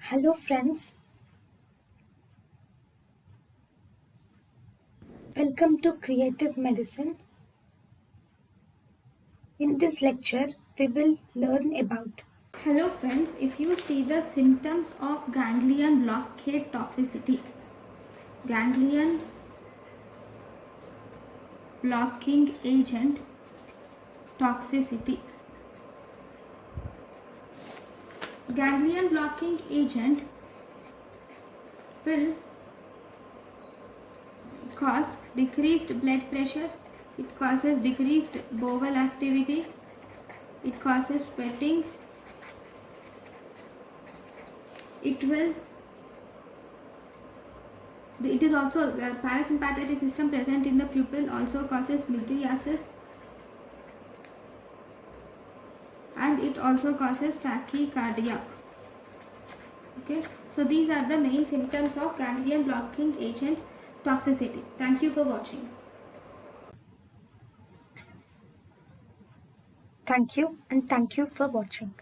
Hello friends, welcome to Creative Medicine. In this lecture, we will learn about. Hello friends, if you see the symptoms of ganglion blockade toxicity, ganglion blocking agent toxicity. Ganglion blocking agent will cause decreased blood pressure, it causes decreased bowel activity, it causes sweating, it is also a parasympathetic system present in the pupil, also causes mydriasis, and it also causes tachycardia. Okay, so these are the main symptoms of ganglion blocking agent toxicity. Thank you for watching. Thank you and thank you for watching.